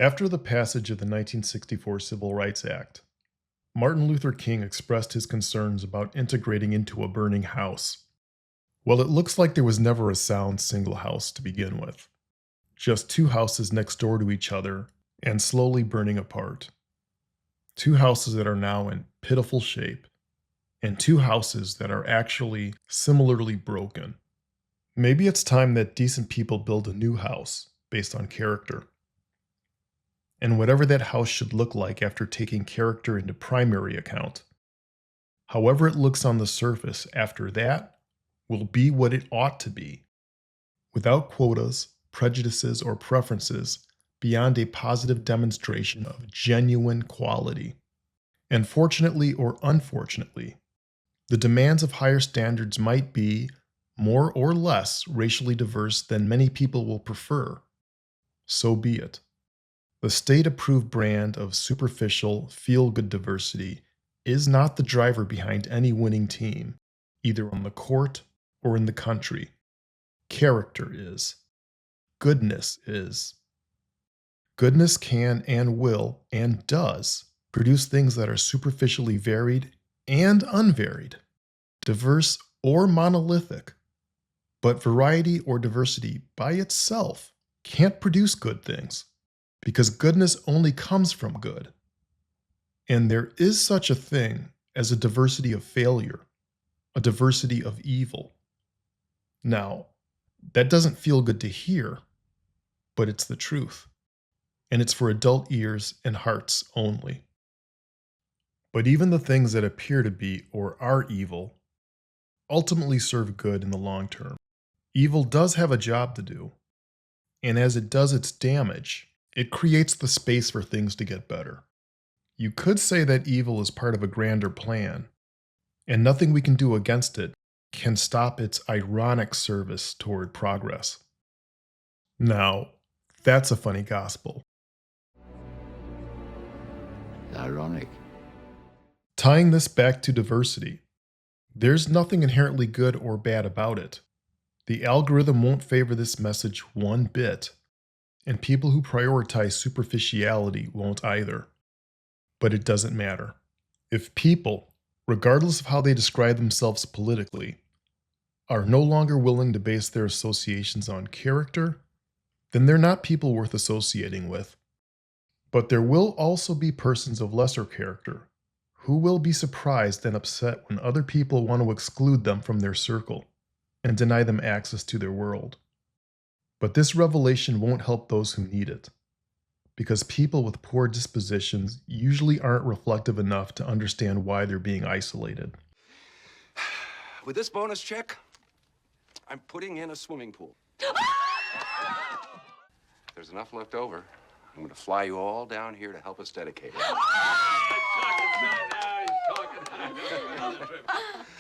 After the passage of the 1964 Civil Rights Act, Martin Luther King expressed his concerns about integrating into a burning house. Well, it looks like there was never a sound single house to begin with. Just two houses next door to each other and slowly burning apart. Two houses that are now in pitiful shape, and two houses that are actually similarly broken. Maybe it's time that decent people build a new house based on character. And whatever that house should look like after taking character into primary account. However it looks on the surface after that will be what it ought to be, without quotas, prejudices, or preferences beyond a positive demonstration of genuine quality. And fortunately or unfortunately, the demands of higher standards might be more or less racially diverse than many people will prefer. So be it. The state-approved brand of superficial, feel-good diversity is not the driver behind any winning team, either on the court or in the country. Character is. Goodness is. Goodness can and will and does produce things that are superficially varied and unvaried, diverse or monolithic. But variety or diversity by itself can't produce good things, because goodness only comes from good. And there is such a thing as a diversity of failure, a diversity of evil. Now, that doesn't feel good to hear, but it's the truth. And it's for adult ears and hearts only. But even the things that appear to be or are evil ultimately serve good in the long term. Evil does have a job to do, and as it does its damage, it creates the space for things to get better. You could say that evil is part of a grander plan, and nothing we can do against it can stop its ironic service toward progress. Now, that's a funny gospel. Ironic. Tying this back to diversity, there's nothing inherently good or bad about it. The algorithm won't favor this message one bit, and people who prioritize superficiality won't either. But it doesn't matter. If people, regardless of how they describe themselves politically, are no longer willing to base their associations on character, then they're not people worth associating with. But there will also be persons of lesser character who will be surprised and upset when other people want to exclude them from their circle and deny them access to their world. But this revelation won't help those who need it, because people with poor dispositions usually aren't reflective enough to understand why they're being isolated. With this bonus check, I'm putting in a swimming pool. If there's enough left over, I'm going to fly you all down here to help us dedicate it.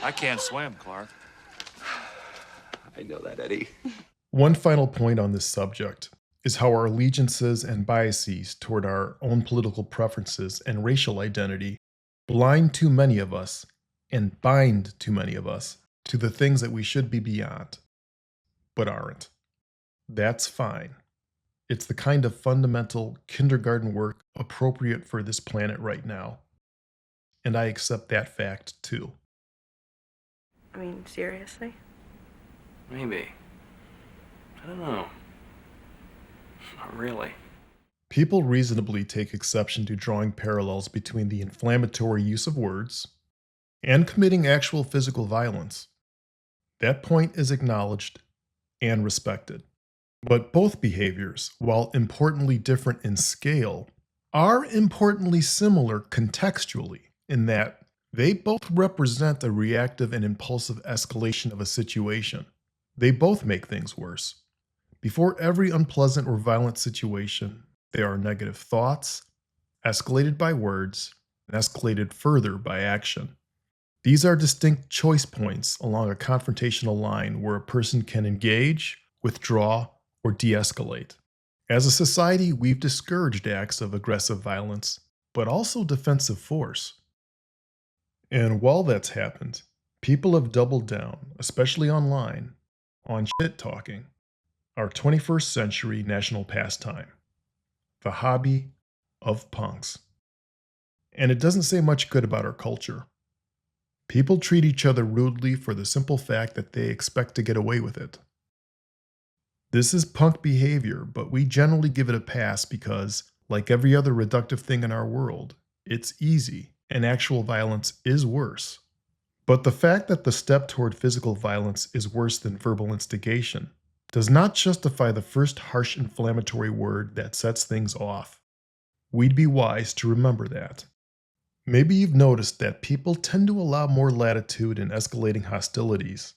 I can't swim, Clark. I know that, Eddie. One final point on this subject is how our allegiances and biases toward our own political preferences and racial identity blind too many of us and bind too many of us to the things that we should be beyond, but aren't. That's fine. It's the kind of fundamental kindergarten work appropriate for this planet right now. And I accept that fact too. I mean, seriously? Maybe. I don't know. Not really. People reasonably take exception to drawing parallels between the inflammatory use of words and committing actual physical violence. That point is acknowledged and respected. But both behaviors, while importantly different in scale, are importantly similar contextually in that they both represent a reactive and impulsive escalation of a situation. They both make things worse. Before every unpleasant or violent situation, there are negative thoughts, escalated by words, and escalated further by action. These are distinct choice points along a confrontational line where a person can engage, withdraw, or de-escalate. As a society, we've discouraged acts of aggressive violence, but also defensive force. And while that's happened, people have doubled down, especially online, on shit-talking, our 21st century national pastime. the hobby of punks. And it doesn't say much good about our culture. People treat each other rudely for the simple fact that they expect to get away with it. This is punk behavior, but we generally give it a pass because, like every other reductive thing in our world, it's easy, and actual violence is worse. But the fact that the step toward physical violence is worse than verbal instigation does not justify the first harsh inflammatory word that sets things off. We'd be wise to remember that. Maybe you've noticed that people tend to allow more latitude in escalating hostilities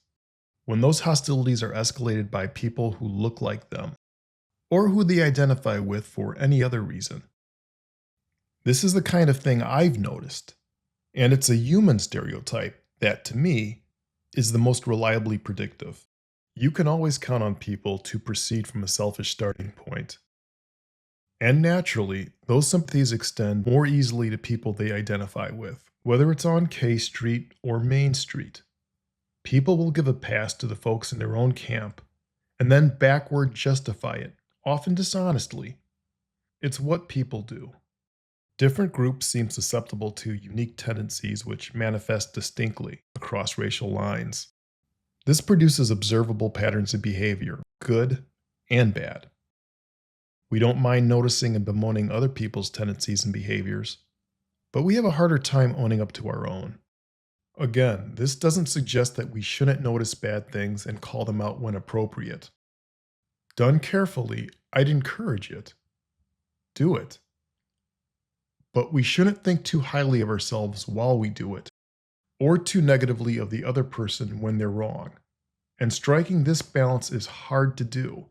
when those hostilities are escalated by people who look like them, or who they identify with for any other reason. This is the kind of thing I've noticed, and it's a human stereotype that, to me, is the most reliably predictive. You can always count on people to proceed from a selfish starting point. And naturally, those sympathies extend more easily to people they identify with, whether it's on K Street or Main Street. People will give a pass to the folks in their own camp, and then backward justify it, often dishonestly. It's what people do. Different groups seem susceptible to unique tendencies which manifest distinctly across racial lines. This produces observable patterns of behavior, good and bad. We don't mind noticing and bemoaning other people's tendencies and behaviors, but we have a harder time owning up to our own. Again, this doesn't suggest that we shouldn't notice bad things and call them out when appropriate. Done carefully, I'd encourage it. Do it. But we shouldn't think too highly of ourselves while we do it, or too negatively of the other person when they're wrong. And striking this balance is hard to do,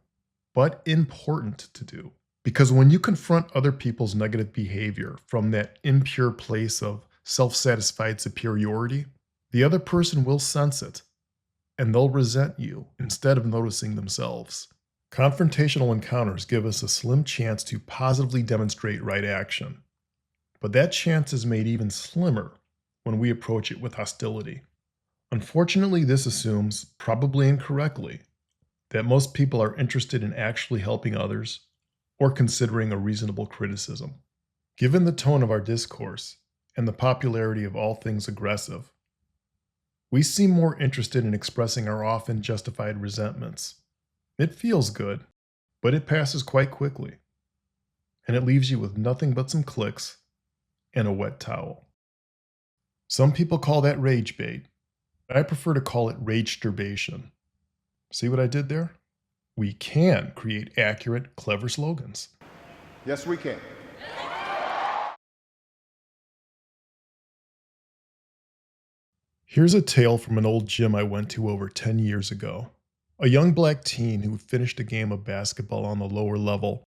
but important to do. Because when you confront other people's negative behavior from that impure place of self-satisfied superiority, the other person will sense it, and they'll resent you instead of noticing themselves. Confrontational encounters give us a slim chance to positively demonstrate right action, but that chance is made even slimmer when we approach it with hostility. Unfortunately, this assumes, probably incorrectly, that most people are interested in actually helping others or considering a reasonable criticism. Given the tone of our discourse and the popularity of all things aggressive, we seem more interested in expressing our often justified resentments. It feels good, but it passes quite quickly, and it leaves you with nothing but some clicks and a wet towel. Some people call that rage bait. I prefer to call it rage-turbation. See what I did there? We can create accurate, clever slogans. Yes, we can. Here's a tale from an old gym I went to over 10 years ago. A young black teen who finished a game of basketball on the lower level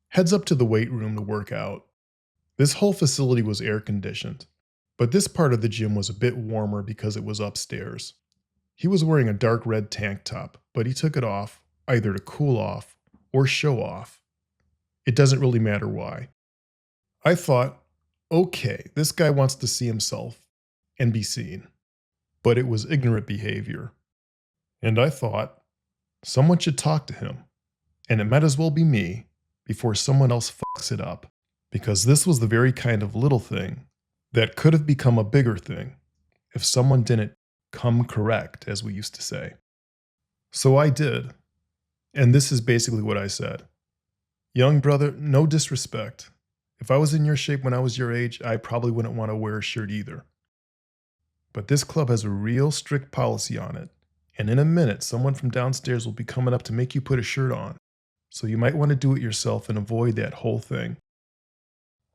heads up to the weight room to work out. This whole facility was air-conditioned, but this part of the gym was a bit warmer because it was upstairs. He was wearing a dark red tank top, but he took it off, either to cool off or show off. It doesn't really matter why. I thought, okay, this guy wants to see himself and be seen. But it was ignorant behavior. And I thought, someone should talk to him, and it might as well be me before someone else fucks it up, because this was the very kind of little thing that could have become a bigger thing if someone didn't come correct, as we used to say. So I did, and this is basically what I said. Young brother, no disrespect. If I was in your shape when I was your age, I probably wouldn't want to wear a shirt either. But this club has a real strict policy on it, and in a minute, someone from downstairs will be coming up to make you put a shirt on. So you might want to do it yourself and avoid that whole thing.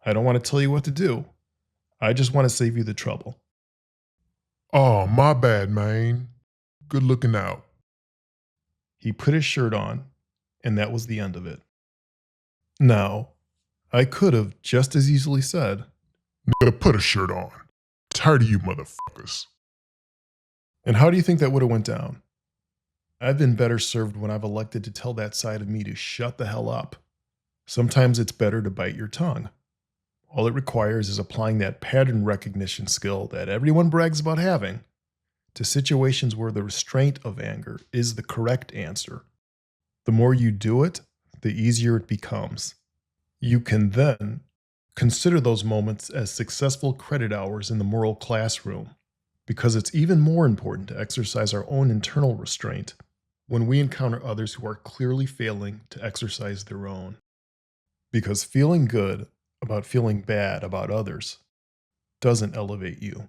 I don't want to tell you what to do. I just want to save you the trouble. Oh, my bad, man. Good looking out. He put his shirt on, and that was the end of it. Now, I could have just as easily said, Nigga, put a shirt on. Tired of you motherfuckers. and how do you think that would have went down? I've been better served when I've elected to tell that side of me to shut the hell up. Sometimes it's better to bite your tongue. All it requires is applying that pattern recognition skill that everyone brags about having to situations where the restraint of anger is the correct answer. The more you do it, the easier it becomes. You can then consider those moments as successful credit hours in the moral classroom, because it's even more important to exercise our own internal restraint when we encounter others who are clearly failing to exercise their own. Because feeling good about feeling bad about others doesn't elevate you.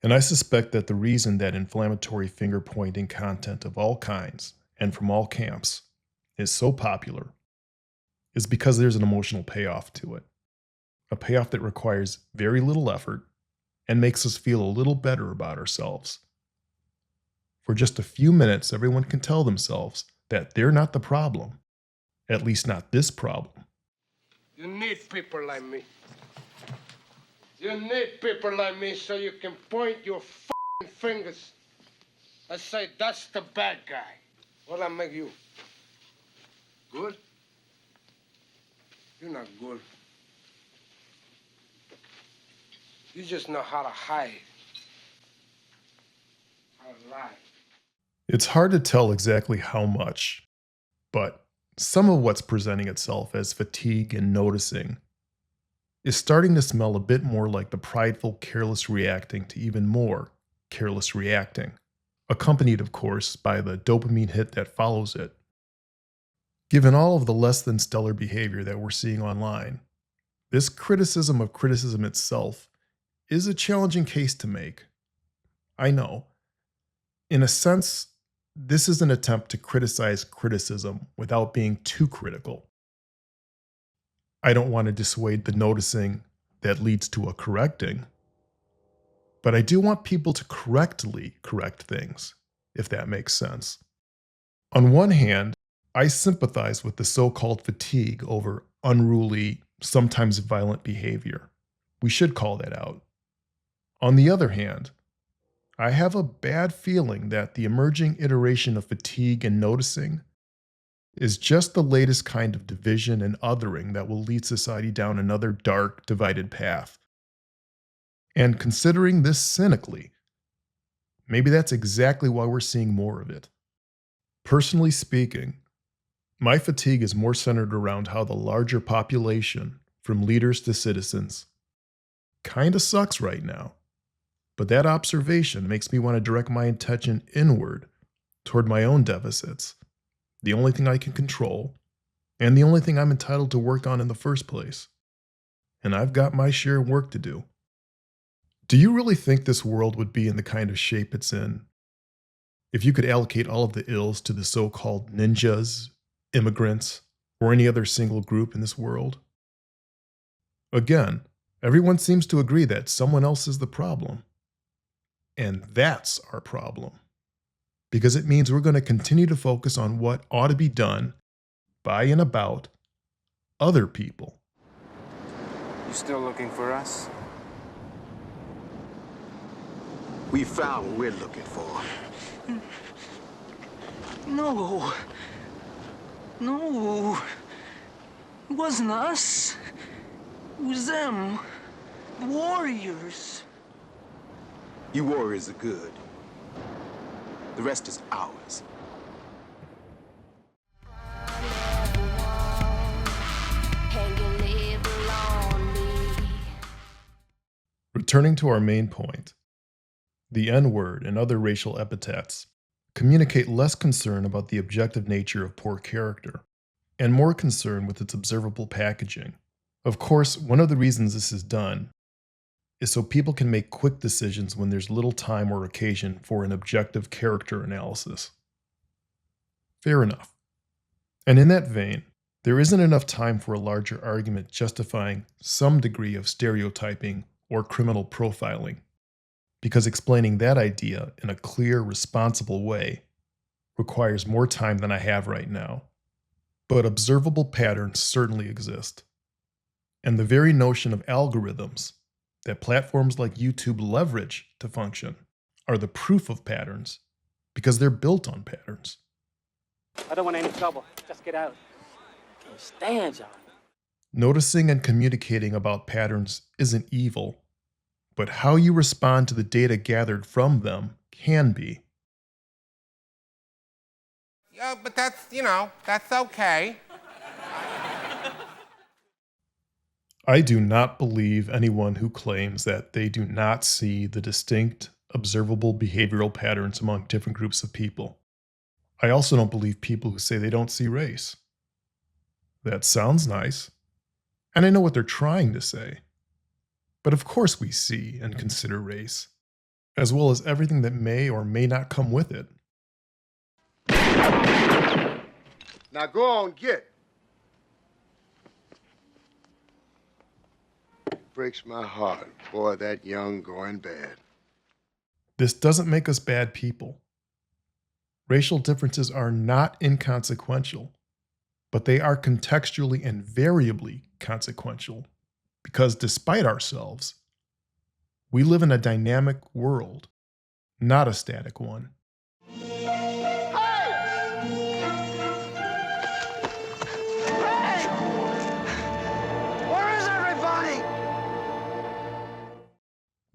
And I suspect that the reason that inflammatory finger pointing content of all kinds and from all camps is so popular is because there's an emotional payoff to it. A payoff that requires very little effort and makes us feel a little better about ourselves. For just a few minutes, everyone can tell themselves that they're not the problem, at least not this problem. You need people like me. You need people like me so you can point your f***ing fingers and say, that's the bad guy. What'll that make you? Good? You're not good. You just know how to hide. How to lie. It's hard to tell exactly how much, but some of what's presenting itself as fatigue and noticing is starting to smell a bit more like the prideful, careless reacting to even more careless reacting, accompanied, of course, by the dopamine hit that follows it. Given all of the less than stellar behavior that we're seeing online, this criticism of criticism itself is a challenging case to make. I know. In a sense, this is an attempt to criticize criticism without being too critical. I don't want to dissuade the noticing that leads to a correcting, but I do want people to correctly correct things, if that makes sense. On one hand, I sympathize with the so-called fatigue over unruly, sometimes violent behavior. We should call that out. On the other hand, I have a bad feeling that the emerging iteration of fatigue and noticing is just the latest kind of division and othering that will lead society down another dark, divided path. And considering this cynically, maybe that's exactly why we're seeing more of it. Personally speaking, my fatigue is more centered around how the larger population, from leaders to citizens, kinda sucks right now. But that observation makes me want to direct my attention inward toward my own deficits, the only thing I can control, and the only thing I'm entitled to work on in the first place. And I've got my share of work to do. Do you really think this world would be in the kind of shape it's in if you could allocate all of the ills to the so-called ninjas, immigrants, or any other single group in this world? Again, everyone seems to agree that someone else is the problem. And that's our problem. Because it means we're going to continue to focus on what ought to be done by and about other people. You still looking for us? We found what we're looking for. No. No. It wasn't us. It was them. The warriors. You warriors are good. The rest is ours. Returning to our main point, the N-word and other racial epithets communicate less concern about the objective nature of poor character, and more concern with its observable packaging. Of course, one of the reasons this is done is so people can make quick decisions when there's little time or occasion for an objective character analysis. Fair enough. And in that vein, there isn't enough time for a larger argument justifying some degree of stereotyping or criminal profiling, because explaining that idea in a clear, responsible way requires more time than I have right now. But observable patterns certainly exist. And the very notion of algorithms that platforms like YouTube leverage to function are the proof of patterns because they're built on patterns. I don't want any trouble. Just get out. Can't stand y'all. Noticing and communicating about patterns isn't evil, but how you respond to the data gathered from them can be. Yeah, but that's, that's okay. I do not believe anyone who claims that they do not see the distinct, observable behavioral patterns among different groups of people. I also don't believe people who say they don't see race. That sounds nice, and I know what they're trying to say. But of course we see and consider race, as well as everything that may or may not come with it. Now go on, get. Breaks my heart. Boy, that young going bad. This doesn't make us bad people. Racial differences are not inconsequential, but they are contextually and variably consequential because despite ourselves, we live in a dynamic world, not a static one.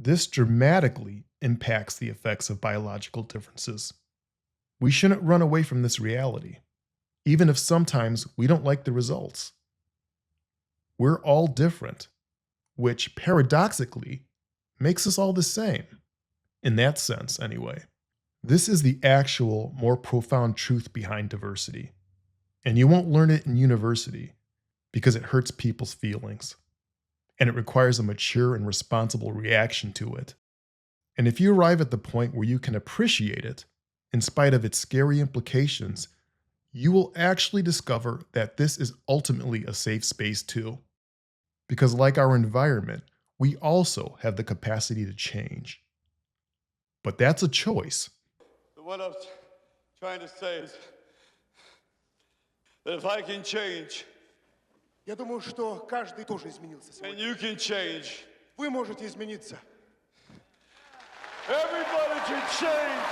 This dramatically impacts the effects of biological differences. We shouldn't run away from this reality, even if sometimes we don't like the results. We're all different, which paradoxically makes us all the same. In that sense, anyway. This is the actual, more profound truth behind diversity. And you won't learn it in university because it hurts people's feelings. And it requires a mature and responsible reaction to it. And if you arrive at the point where you can appreciate it, in spite of its scary implications, you will actually discover that this is ultimately a safe space too. Because like our environment, we also have the capacity to change. But that's a choice. What I'm trying to say is that if I can change, Я думаю, что каждый тоже изменился and сегодня. you can change, Вы можете измениться. everybody can change.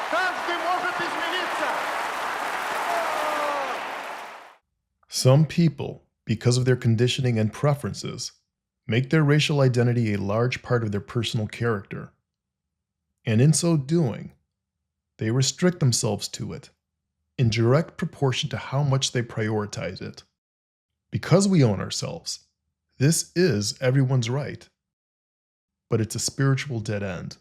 Каждый может измениться. Some people, because of their conditioning and preferences, make their racial identity a large part of their personal character. And in so doing, they restrict themselves to it, in direct proportion to how much they prioritize it. Because we own ourselves, this is everyone's right. But it's a spiritual dead end.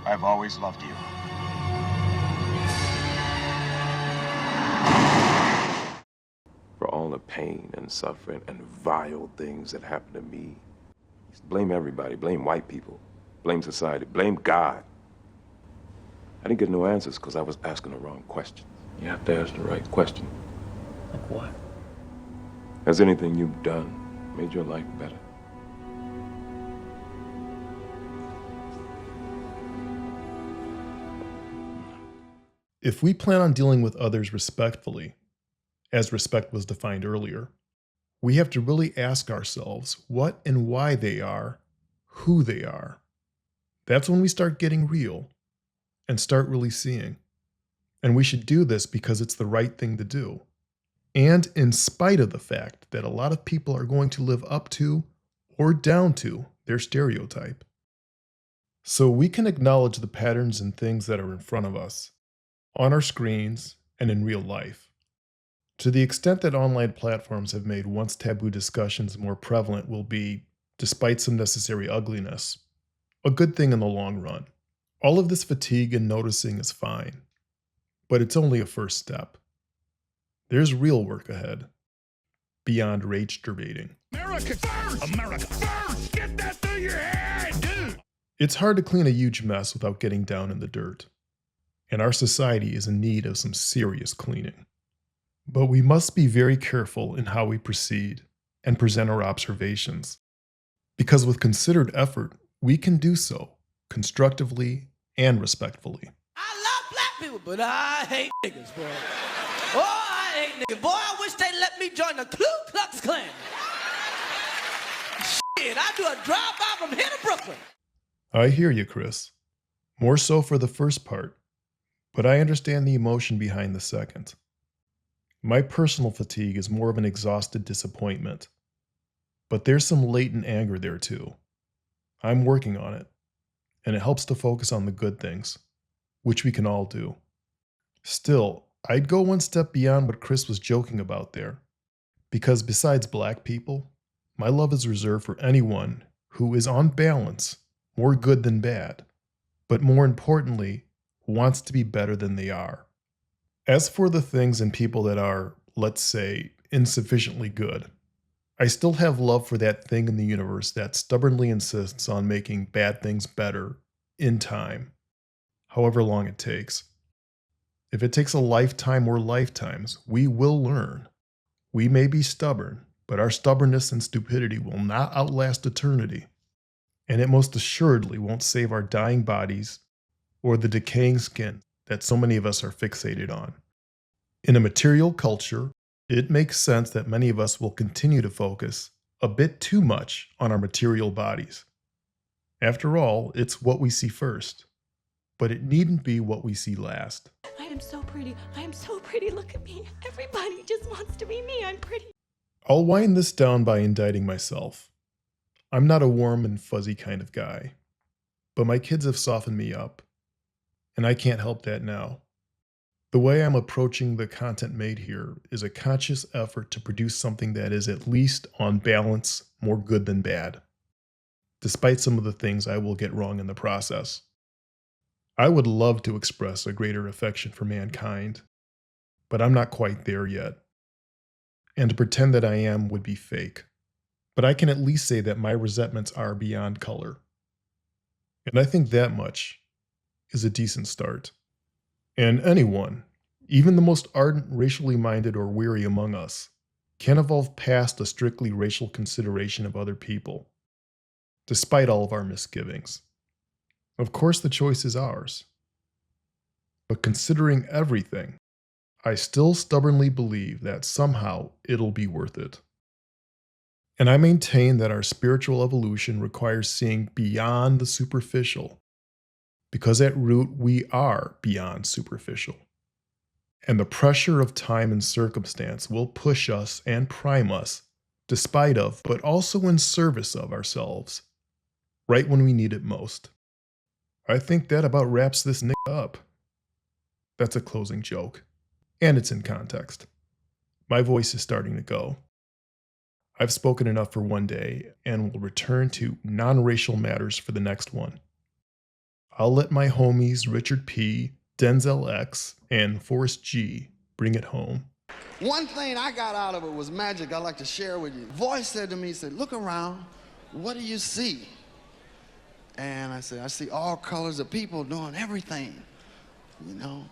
I've always loved you. For all the pain and suffering and vile things that happened to me, blame everybody. Blame white people. Blame society. Blame God. I didn't get no answers because I was asking the wrong question. You have to ask the right question. Like what? Has anything you've done made your life better? If we plan on dealing with others respectfully, as respect was defined earlier, we have to really ask ourselves what and why they are, who they are. That's when we start getting real and start really seeing. And we should do this because it's the right thing to do. And in spite of the fact that a lot of people are going to live up to or down to their stereotype. So we can acknowledge the patterns and things that are in front of us, on our screens and in real life. To the extent that online platforms have made once taboo discussions more prevalent will be, despite some necessary ugliness, a good thing in the long run. All of this fatigue and noticing is fine, but it's only a first step. There's real work ahead, beyond rage debating. America first! America first! Get that through your head, dude! It's hard to clean a huge mess without getting down in the dirt, and our society is in need of some serious cleaning. But we must be very careful in how we proceed and present our observations, because with considered effort, we can do so constructively and respectfully. I love black people, but I hate niggas, boy. Oh, I hate niggas. Boy, I wish they let me join the Ku Klux Klan. Shit, I do a drive-by from here to Brooklyn. I hear you, Chris. More so for the first part, but I understand the emotion behind the second. My personal fatigue is more of an exhausted disappointment, but there's some latent anger there too. I'm working on it, and it helps to focus on the good things, which we can all do. Still, I'd go one step beyond what Chris was joking about there. Because besides black people, my love is reserved for anyone who is on balance more good than bad, but more importantly, wants to be better than they are. As for the things and people that are, let's say, insufficiently good, I still have love for that thing in the universe that stubbornly insists on making bad things better in time, however long it takes. If it takes a lifetime or lifetimes, we will learn. We may be stubborn, but our stubbornness and stupidity will not outlast eternity. And it most assuredly won't save our dying bodies or the decaying skin that so many of us are fixated on. In a material culture, it makes sense that many of us will continue to focus a bit too much on our material bodies. After all, it's what we see first, but it needn't be what we see last. I am so pretty. I am so pretty. Look at me. Everybody just wants to be me. I'm pretty. I'll wind this down by indicting myself. I'm not a warm and fuzzy kind of guy, but my kids have softened me up, and I can't help that now. The way I'm approaching the content made here is a conscious effort to produce something that is at least on balance more good than bad, despite some of the things I will get wrong in the process. I would love to express a greater affection for mankind, but I'm not quite there yet. And to pretend that I am would be fake. But I can at least say that my resentments are beyond color. And I think that much is a decent start. And anyone, even the most ardent racially minded or weary among us, can evolve past a strictly racial consideration of other people, despite all of our misgivings. Of course, the choice is ours. But considering everything, I still stubbornly believe that somehow it'll be worth it. And I maintain that our spiritual evolution requires seeing beyond the superficial, because at root we are beyond superficial. And the pressure of time and circumstance will push us and prime us, despite of, but also in service of ourselves, right when we need it most. I think that about wraps this up. That's a closing joke, and it's in context. My voice is starting to go. I've spoken enough for one day, and will return to non-racial matters for the next one. I'll let my homies Richard P., Denzel X., and Forrest G. bring it home. One thing I got out of it was magic I'd like to share with you. Voice said to me, he said, look around, what do you see? And I said, I see all colors of people doing everything, you know?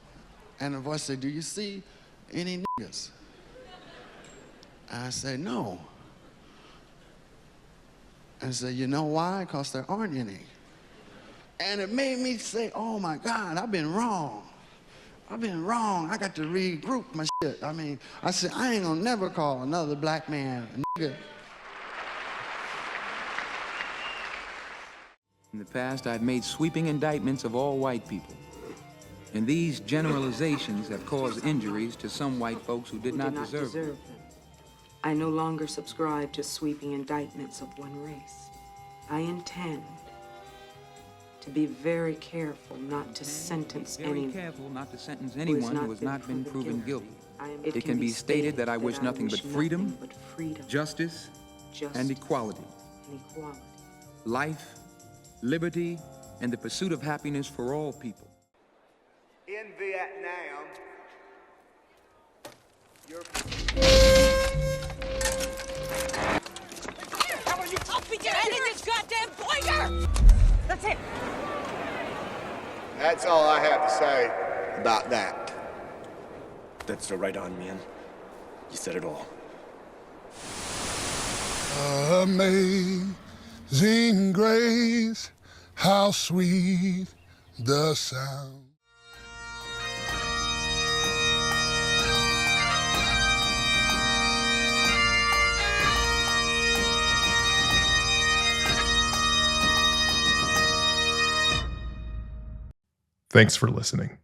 And the voice said, do you see any niggas? I said, no. I said, you know why? Because there aren't any. And it made me say, oh my God, I've been wrong. I've been wrong. I got to regroup my shit. I said, I ain't gonna never call another black man a nigga. In the past, I've made sweeping indictments of all white people. And these generalizations have caused injuries to some white folks who did not deserve them. I no longer subscribe to sweeping indictments of one race. I intend to be very careful not to sentence anyone who has not been proven guilty. It can be stated that I wish nothing but freedom, justice, and equality. Life, liberty, and the pursuit of happiness for all people. In Vietnam, How are you talking your head in this goddamn pointer? That's it. That's all I have to say about that. That's the right on, man. You said it all. Amazing grace, how sweet the sound. Thanks for listening.